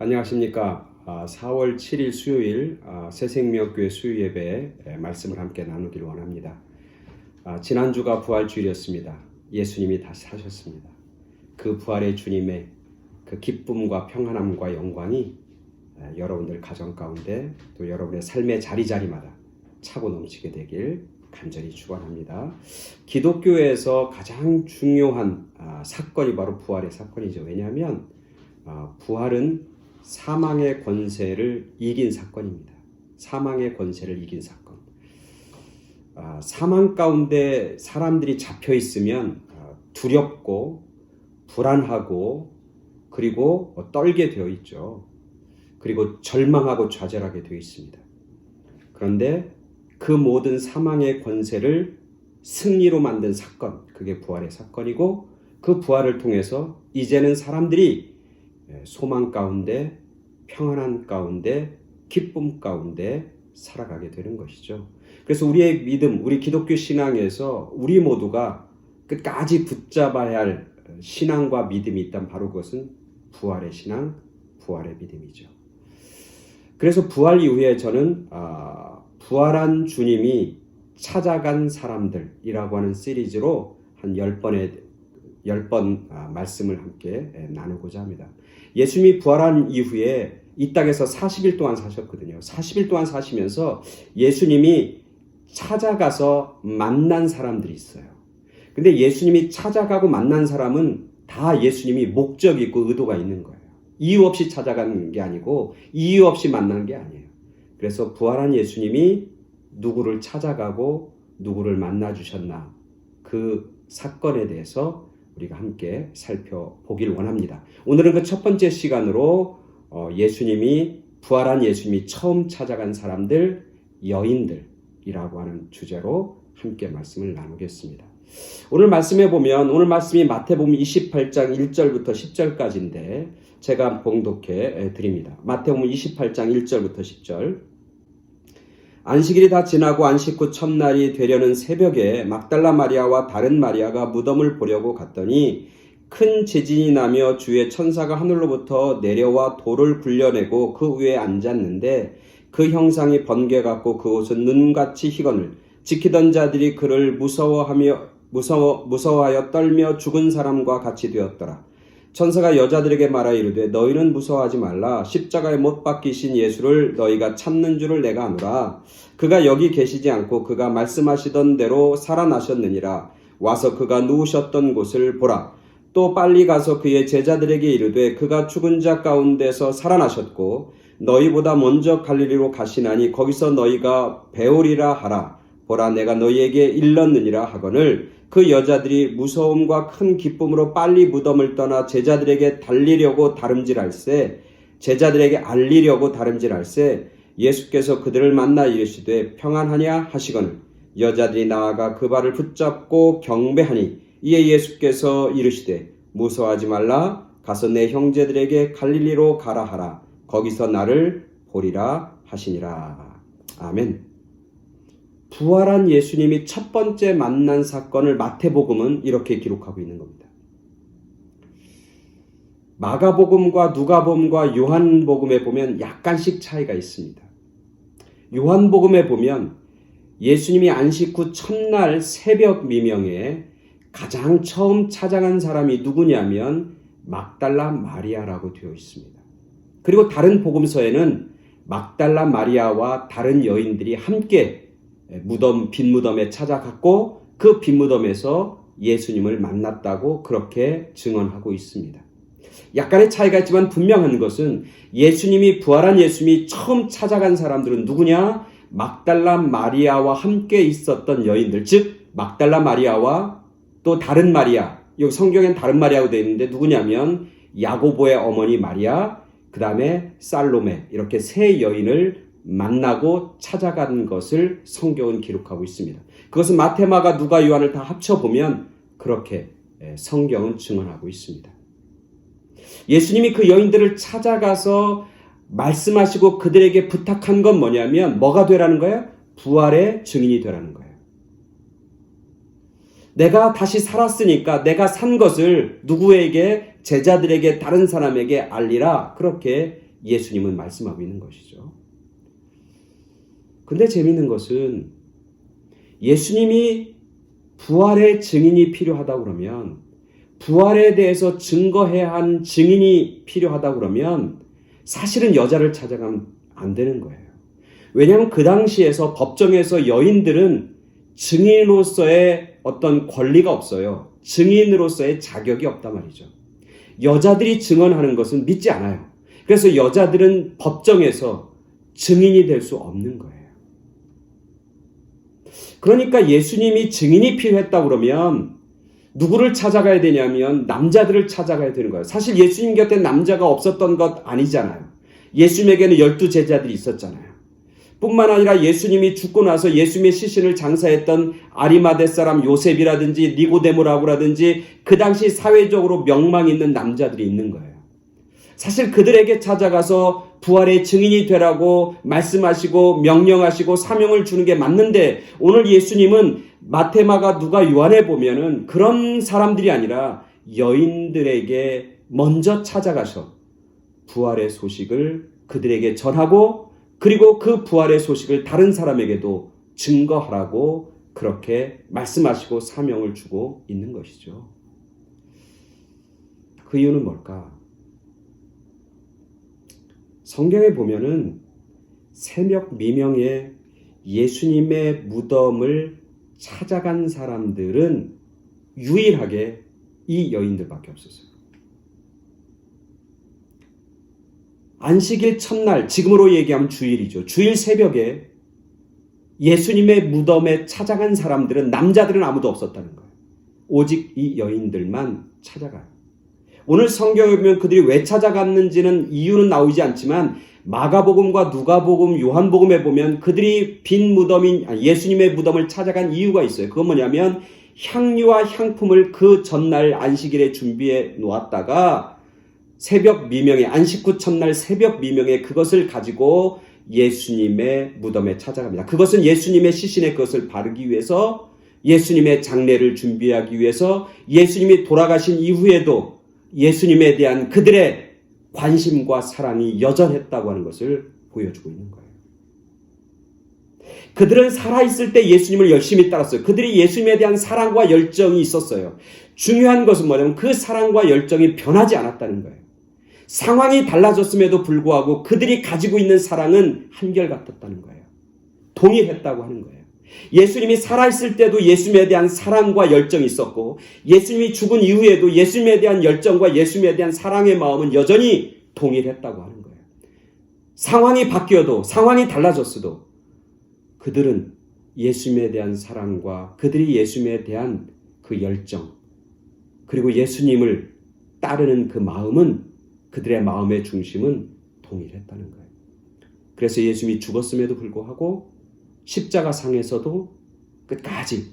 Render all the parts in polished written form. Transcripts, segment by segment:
안녕하십니까. 4월 7일 수요일 새생명교회 수요예배 말씀을 함께 나누기를 원합니다. 지난주가 부활주일이었습니다. 예수님이 다시 사셨습니다. 그 부활의 주님의 그 기쁨과 평안함과 영광이 여러분들 가정 가운데 또 여러분의 삶의 자리자리마다 차고 넘치게 되길 간절히 축원합니다. 기독교에서 가장 중요한 사건이 바로 부활의 사건이죠. 왜냐하면 부활은 사망의 권세를 이긴 사건입니다. 사망의 권세를 이긴 사건. 사망 가운데 사람들이 잡혀 있으면 두렵고 불안하고 그리고 떨게 되어 있죠. 그리고 절망하고 좌절하게 되어 있습니다. 그런데 그 모든 사망의 권세를 승리로 만든 사건, 그게 부활의 사건이고 그 부활을 통해서 이제는 사람들이 소망 가운데, 평안한 가운데, 기쁨 가운데 살아가게 되는 것이죠. 그래서 우리의 믿음, 우리 기독교 신앙에서 우리 모두가 끝까지 붙잡아야 할 신앙과 믿음이 있다면 바로 그것은 부활의 신앙, 부활의 믿음이죠. 그래서 부활 이후에 저는 부활한 주님이 찾아간 사람들이라고 하는 시리즈로 한 10번 말씀을 함께 나누고자 합니다. 예수님이 부활한 이후에 이 땅에서 40일 동안 사셨거든요. 40일 동안 사시면서 예수님이 찾아가서 만난 사람들이 있어요. 근데 예수님이 찾아가고 만난 사람은 다 예수님이 목적이 있고 의도가 있는 거예요. 이유 없이 찾아가는 게 아니고 이유 없이 만난 게 아니에요. 그래서 부활한 예수님이 누구를 찾아가고 누구를 만나 주셨나, 그 사건에 대해서 우리가 함께 살펴보길 원합니다. 오늘은 그 첫 번째 시간으로 예수님이 부활한 예수님이 처음 찾아간 사람들, 여인들이라고 하는 주제로 함께 말씀을 나누겠습니다. 오늘 말씀해 보면 오늘 말씀이 마태복음 28장 1절부터 10절까지인데 제가 봉독해 드립니다. 마태복음 28장 1절부터 10절. 안식일이 다 지나고 안식 후 첫날이 되려는 새벽에 막달라 마리아와 다른 마리아가 무덤을 보려고 갔더니 큰 지진이 나며 주의 천사가 하늘로부터 내려와 돌을 굴려내고 그 위에 앉았는데 그 형상이 번개 같고 그 옷은 눈같이 희건을 지키던 자들이 그를 무서워하여 떨며 죽은 사람과 같이 되었더라. 천사가 여자들에게 말하 이르되 너희는 무서워하지 말라. 십자가에 못 박히신 예수를 너희가 찾는 줄을 내가 아노라. 그가 여기 계시지 않고 그가 말씀하시던 대로 살아나셨느니라. 와서 그가 누우셨던 곳을 보라. 또 빨리 가서 그의 제자들에게 이르되 그가 죽은 자 가운데서 살아나셨고 너희보다 먼저 갈릴리로 가시나니 거기서 너희가 배우리라 하라. 보라, 내가 너희에게 일렀느니라 하거늘 그 여자들이 무서움과 큰 기쁨으로 빨리 무덤을 떠나 제자들에게 알리려고 다름질할세 예수께서 그들을 만나 이르시되 평안하냐 하시거늘 여자들이 나아가 그 발을 붙잡고 경배하니 이에 예수께서 이르시되 무서워하지 말라. 가서 내 형제들에게 갈릴리로 가라 하라. 거기서 나를 보리라 하시니라. 아멘. 부활한 예수님이 첫 번째 만난 사건을 마태복음은 이렇게 기록하고 있는 겁니다. 마가복음과 누가복음과 요한복음에 보면 약간씩 차이가 있습니다. 요한복음에 보면 예수님이 안식 후 첫날 새벽 미명에 가장 처음 찾아간 사람이 누구냐면 막달라 마리아라고 되어 있습니다. 그리고 다른 복음서에는 막달라 마리아와 다른 여인들이 함께 빈 무덤에 찾아갔고 그 빈 무덤에서 예수님을 만났다고 그렇게 증언하고 있습니다. 약간의 차이가 있지만 분명한 것은 예수님이 부활한 예수님이 처음 찾아간 사람들은 누구냐? 막달라 마리아와 함께 있었던 여인들, 즉 막달라 마리아와 또 다른 마리아, 여기 성경엔 다른 마리아로 되어 있는데 누구냐면 야고보의 어머니 마리아, 그 다음에 살로메, 이렇게 세 여인을 만나고 찾아간 것을 성경은 기록하고 있습니다. 그것은 마태, 마가, 누가, 요한을 다 합쳐보면 그렇게 성경은 증언하고 있습니다. 예수님이 그 여인들을 찾아가서 말씀하시고 그들에게 부탁한 건 뭐냐면 뭐가 되라는 거예요? 부활의 증인이 되라는 거예요. 내가 다시 살았으니까 내가 산 것을 누구에게, 제자들에게, 다른 사람에게 알리라, 그렇게 예수님은 말씀하고 있는 것이죠. 근데 재미있는 것은 예수님이 부활의 증인이 필요하다고 그러면, 부활에 대해서 증거해야 한 증인이 필요하다고 그러면 사실은 여자를 찾아가면 안 되는 거예요. 왜냐하면 그 당시에서 법정에서 여인들은 증인으로서의 어떤 권리가 없어요. 증인으로서의 자격이 없단 말이죠. 여자들이 증언하는 것은 믿지 않아요. 그래서 여자들은 법정에서 증인이 될 수 없는 거예요. 그러니까 예수님이 증인이 필요했다고 그러면 누구를 찾아가야 되냐면 남자들을 찾아가야 되는 거예요. 사실 예수님 곁에 남자가 없었던 것 아니잖아요. 예수님에게는 12제자들이 있었잖아요. 뿐만 아니라 예수님이 죽고 나서 예수님의 시신을 장사했던 아리마대 사람 요셉이라든지 니고데모라고라든지 그 당시 사회적으로 명망 있는 남자들이 있는 거예요. 사실 그들에게 찾아가서 부활의 증인이 되라고 말씀하시고 명령하시고 사명을 주는 게 맞는데, 오늘 예수님은 마태, 마가, 누가, 요한에 보면은 그런 사람들이 아니라 여인들에게 먼저 찾아가서 부활의 소식을 그들에게 전하고, 그리고 그 부활의 소식을 다른 사람에게도 증거하라고 그렇게 말씀하시고 사명을 주고 있는 것이죠. 그 이유는 뭘까? 성경에 보면은 새벽 미명에 예수님의 무덤을 찾아간 사람들은 유일하게 이 여인들밖에 없었어요. 안식일 첫날, 지금으로 얘기하면 주일이죠. 주일 새벽에 예수님의 무덤에 찾아간 사람들은, 남자들은 아무도 없었다는 거예요. 오직 이 여인들만 찾아가요. 오늘 성경에 보면 그들이 왜 찾아갔는지는 이유는 나오지 않지만, 마가복음과 누가복음, 요한복음에 보면 그들이 빈 무덤인 예수님의 무덤을 찾아간 이유가 있어요. 그건 뭐냐면 향유와 향품을 그 전날 안식일에 준비해 놓았다가 새벽 미명에, 안식 후 첫날 새벽 미명에 그것을 가지고 예수님의 무덤에 찾아갑니다. 그것은 예수님의 시신에 그것을 바르기 위해서, 예수님의 장례를 준비하기 위해서, 예수님이 돌아가신 이후에도 예수님에 대한 그들의 관심과 사랑이 여전했다고 하는 것을 보여주고 있는 거예요. 그들은 살아있을 때 예수님을 열심히 따랐어요. 그들이 예수님에 대한 사랑과 열정이 있었어요. 중요한 것은 뭐냐면 그 사랑과 열정이 변하지 않았다는 거예요. 상황이 달라졌음에도 불구하고 그들이 가지고 있는 사랑은 한결같았다는 거예요. 동일했다고 하는 거예요. 예수님이 살아있을 때도 예수님에 대한 사랑과 열정이 있었고, 예수님이 죽은 이후에도 예수님에 대한 열정과 예수님에 대한 사랑의 마음은 여전히 동일했다고 하는 거예요. 상황이 바뀌어도, 상황이 달라졌어도 그들은 예수님에 대한 사랑과 그들이 예수님에 대한 그 열정, 그리고 예수님을 따르는 그 마음은, 그들의 마음의 중심은 동일했다는 거예요. 그래서 예수님이 죽었음에도 불구하고 십자가 상에서도 끝까지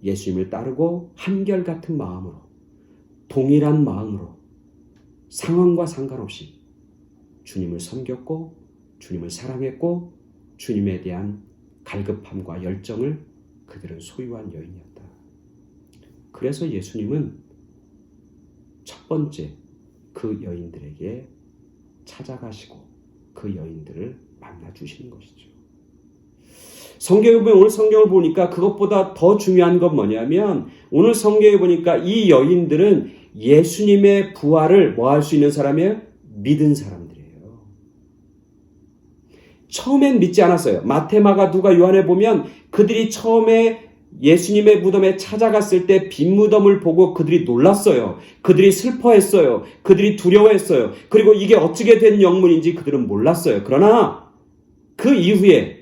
예수님을 따르고 한결같은 마음으로, 동일한 마음으로 상황과 상관없이 주님을 섬겼고 주님을 사랑했고 주님에 대한 갈급함과 열정을 그들은 소유한 여인이었다. 그래서 예수님은 첫 번째 그 여인들에게 찾아가시고 그 여인들을 만나주시는 것이죠. 성경에 보면, 오늘 성경을 보니까 그것보다 더 중요한 건 뭐냐면, 오늘 성경에 보니까 이 여인들은 예수님의 부활을 뭐 할 수 있는 사람이에요? 믿은 사람들이에요. 처음엔 믿지 않았어요. 마태, 마가, 누가, 요한에 보면 그들이 처음에 예수님의 무덤에 찾아갔을 때 빈 무덤을 보고 그들이 놀랐어요. 그들이 슬퍼했어요. 그들이 두려워했어요. 그리고 이게 어떻게 된 영문인지 그들은 몰랐어요. 그러나 그 이후에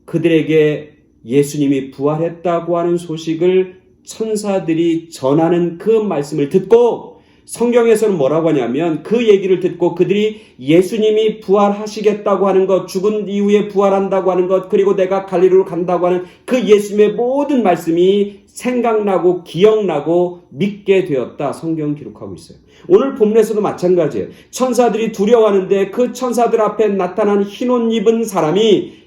그들에게 예수님이 부활했다고 하는 소식을 천사들이 전하는 그 말씀을 듣고, 성경에서는 뭐라고 하냐면 그 얘기를 듣고 그들이 예수님이 부활하시겠다고 하는 것, 죽은 이후에 부활한다고 하는 것, 그리고 내가 갈릴리로 간다고 하는 그 예수님의 모든 말씀이 생각나고 기억나고 믿게 되었다, 성경 기록하고 있어요. 오늘 본문에서도 마찬가지예요. 천사들이 두려워하는데 그 천사들 앞에 나타난 흰 옷 입은 사람이,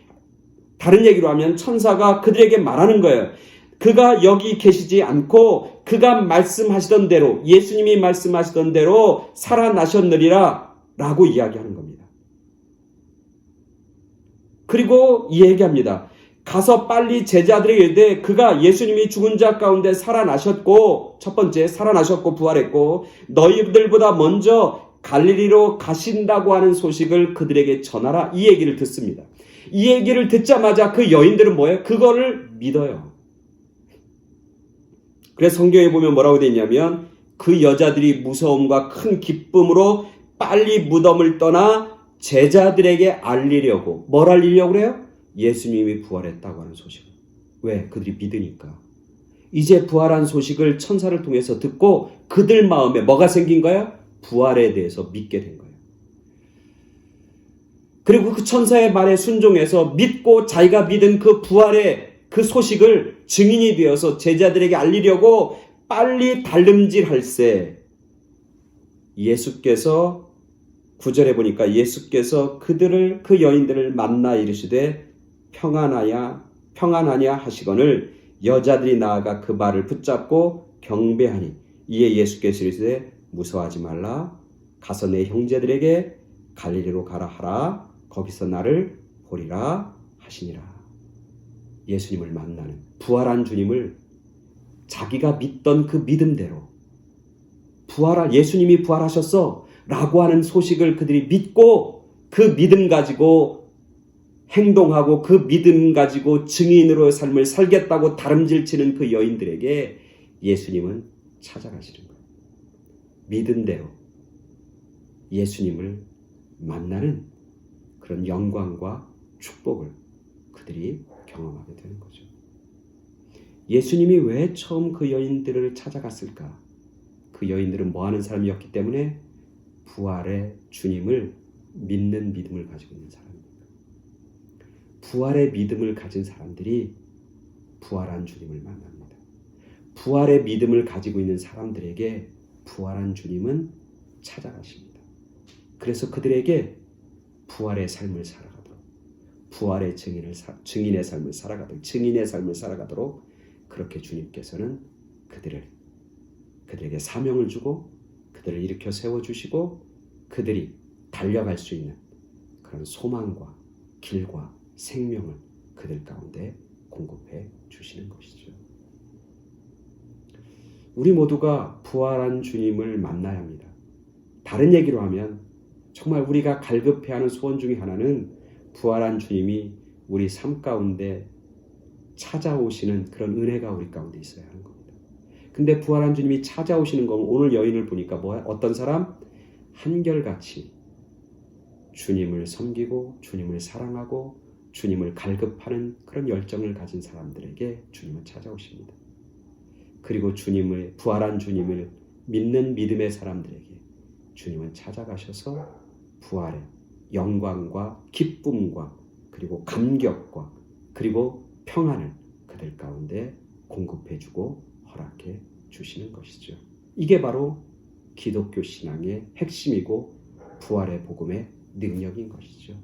다른 얘기로 하면 천사가 그들에게 말하는 거예요. 그가 여기 계시지 않고 그가 말씀하시던 대로, 예수님이 말씀하시던 대로 살아나셨느리라 라고 이야기하는 겁니다. 그리고 이 얘기합니다. 가서 빨리 제자들에게 이르되 그가 예수님이 죽은 자 가운데 살아나셨고, 첫 번째 살아나셨고 부활했고 너희들보다 먼저 갈릴리로 가신다고 하는 소식을 그들에게 전하라. 이 얘기를 듣습니다. 이 얘기를 듣자마자 그 여인들은 뭐예요? 그거를 믿어요. 그래서 성경에 보면 뭐라고 되어 있냐면 그 여자들이 무서움과 큰 기쁨으로 빨리 무덤을 떠나 제자들에게 알리려고, 뭘 알리려고 그래요? 예수님이 부활했다고 하는 소식을. 왜? 그들이 믿으니까. 이제 부활한 소식을 천사를 통해서 듣고 그들 마음에 뭐가 생긴 거예요? 부활에 대해서 믿게 된 거예요. 그리고 그 천사의 말에 순종해서 믿고 자기가 믿은 그 부활의 그 소식을 증인이 되어서 제자들에게 알리려고 빨리 달름질할세 예수께서 9절에 보니까 예수께서 그들을, 그 여인들을 만나 이르시되 평안하냐 하시거늘 여자들이 나아가 그 말을 붙잡고 경배하니 이에 예수께서 이르시되 무서워하지 말라. 가서 내 형제들에게 갈릴리로 가라 하라. 거기서 나를 보리라 하시니라. 예수님을 만나는, 부활한 주님을 자기가 믿던 그 믿음대로, 예수님이 부활하셨어 라고 하는 소식을 그들이 믿고 그 믿음 가지고 행동하고 그 믿음 가지고 증인으로의 삶을 살겠다고 다름질치는 그 여인들에게 예수님은 찾아가시는 거예요. 믿은 대로 예수님을 만나는 그런 영광과 축복을 그들이 경험하게 되는 거죠. 예수님이 왜 처음 그 여인들을 찾아갔을까? 그 여인들은 뭐 하는 사람이었기 때문에 부활의 주님을 믿는 믿음을 가지고 있는 사람입니다. 부활의 믿음을 가진 사람들이 부활한 주님을 만납니다. 부활의 믿음을 가지고 있는 사람들에게 부활한 주님은 찾아가십니다. 그래서 그들에게 부활의 삶을 살아가도록, 부활의 증인의 삶을 살아가도록, 증인의 삶을 살아가도록 그렇게 주님께서는 그들에게 사명을 주고 그들을 일으켜 세워주시고 그들이 달려갈 수 있는 그런 소망과 길과 생명을 그들 가운데 공급해 주시는 것이죠. 우리 모두가 부활한 주님을 만나야 합니다. 다른 얘기로 하면 정말 우리가 갈급해하는 소원 중에 하나는 부활한 주님이 우리 삶 가운데 찾아오시는 그런 은혜가 우리 가운데 있어야 하는 겁니다. 근데 부활한 주님이 찾아오시는 건 오늘 여인을 보니까 어떤 사람? 한결같이 주님을 섬기고 주님을 사랑하고 주님을 갈급하는 그런 열정을 가진 사람들에게 주님은 찾아오십니다. 그리고 부활한 주님을 믿는 믿음의 사람들에게 주님은 찾아가셔서 부활의 영광과 기쁨과 그리고 감격과 그리고 평안을 그들 가운데 공급해주고 허락해 주시는 것이죠. 이게 바로 기독교 신앙의 핵심이고 부활의 복음의 능력인 것이죠.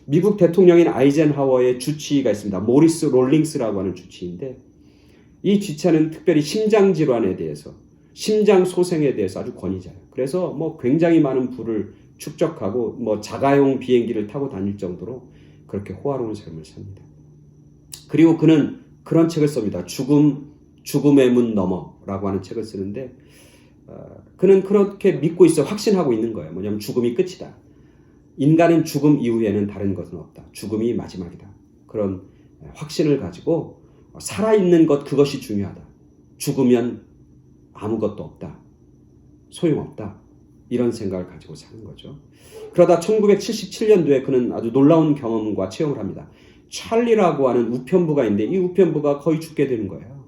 미국 대통령인 아이젠하워의 주치의가 있습니다. 모리스 롤링스라고 하는 주치의인데 이 주치의는 특별히 심장질환에 대해서, 심장소생에 대해서 아주 권위자예요. 그래서 굉장히 많은 부를 축적하고 자가용 비행기를 타고 다닐 정도로 그렇게 호화로운 삶을 삽니다. 그리고 그는 그런 책을 씁니다. 죽음의 문 너머라고 하는 책을 쓰는데 그는 그렇게 믿고 있어, 확신하고 있는 거예요. 뭐냐면 죽음이 끝이다. 인간은 죽음 이후에는 다른 것은 없다. 죽음이 마지막이다. 그런 확신을 가지고 살아있는 것, 그것이 중요하다. 죽으면 아무것도 없다. 소용없다. 이런 생각을 가지고 사는 거죠. 그러다 1977년도에 그는 아주 놀라운 경험과 체험을 합니다. 찰리라고 하는 우편부가 있는데 이 우편부가 거의 죽게 되는 거예요.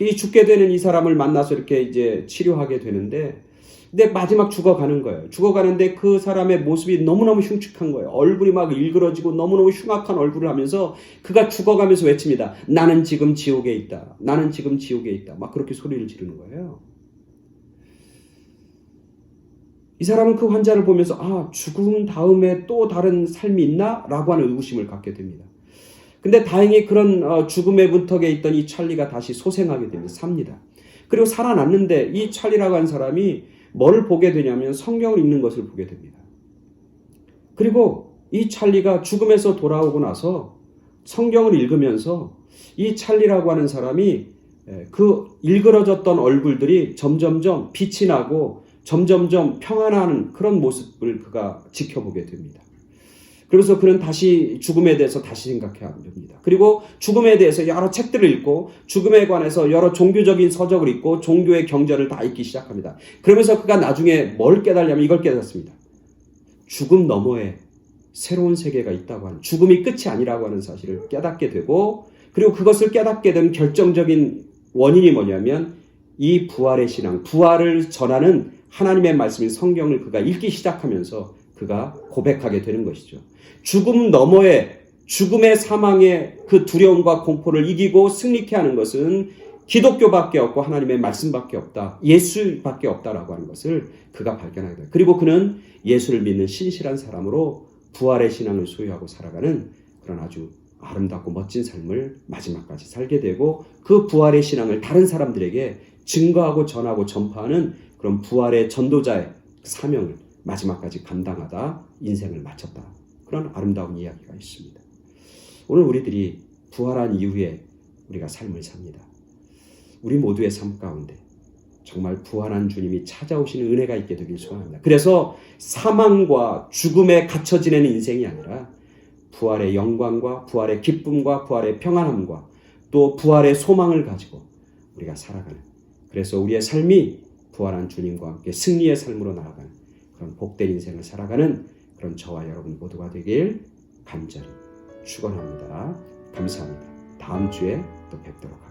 이 죽게 되는 이 사람을 만나서 이렇게 이제 치료하게 되는데 근데 마지막 죽어가는 거예요. 죽어가는데 그 사람의 모습이 너무너무 흉측한 거예요. 얼굴이 막 일그러지고 너무너무 흉악한 얼굴을 하면서 그가 죽어가면서 외칩니다. 나는 지금 지옥에 있다. 나는 지금 지옥에 있다. 막 그렇게 소리를 지르는 거예요. 이 사람은 그 환자를 보면서 죽음 다음에 또 다른 삶이 있나? 라고 하는 의구심을 갖게 됩니다. 근데 다행히 그런 죽음의 문턱에 있던 이 찰리가 다시 소생하게 됩니다. 삽니다. 그리고 살아났는데 이 찰리라고 하는 사람이 뭘 보게 되냐면 성경을 읽는 것을 보게 됩니다. 그리고 이 찰리가 죽음에서 돌아오고 나서 성경을 읽으면서 이 찰리라고 하는 사람이 그 일그러졌던 얼굴들이 점점점 빛이 나고 점점점 평안한 그런 모습을 그가 지켜보게 됩니다. 그래서 그는 다시 죽음에 대해서 다시 생각해야 됩니다. 그리고 죽음에 대해서 여러 책들을 읽고 죽음에 관해서 여러 종교적인 서적을 읽고 종교의 경전을 다 읽기 시작합니다. 그러면서 그가 나중에 뭘 깨달냐면 이걸 깨닫습니다. 죽음 너머에 새로운 세계가 있다고 하는, 죽음이 끝이 아니라고 하는 사실을 깨닫게 되고, 그리고 그것을 깨닫게 된 결정적인 원인이 뭐냐면 이 부활의 신앙, 부활을 전하는 하나님의 말씀인 성경을 그가 읽기 시작하면서 그가 고백하게 되는 것이죠. 죽음 너머에, 죽음의 사망의 그 두려움과 공포를 이기고 승리케 하는 것은 기독교밖에 없고 하나님의 말씀밖에 없다, 예수밖에 없다라고 하는 것을 그가 발견하게 돼요. 그리고 그는 예수를 믿는 신실한 사람으로 부활의 신앙을 소유하고 살아가는 그런 아주 아름답고 멋진 삶을 마지막까지 살게 되고, 그 부활의 신앙을 다른 사람들에게 증거하고 전하고 전파하는 그런 부활의 전도자의 사명을 마지막까지 감당하다 인생을 마쳤다. 그런 아름다운 이야기가 있습니다. 오늘 우리들이 부활한 이후에 우리가 삶을 삽니다. 우리 모두의 삶 가운데 정말 부활한 주님이 찾아오시는 은혜가 있게 되길 소원합니다. 그래서 사망과 죽음에 갇혀 지내는 인생이 아니라 부활의 영광과 부활의 기쁨과 부활의 평안함과 또 부활의 소망을 가지고 우리가 살아가는, 그래서 우리의 삶이 부활한 주님과 함께 승리의 삶으로 나아가는 그런 복된 인생을 살아가는 그런 저와 여러분 모두가 되길 간절히 축원합니다. 감사합니다. 다음 주에 또 뵙도록 하겠습니다.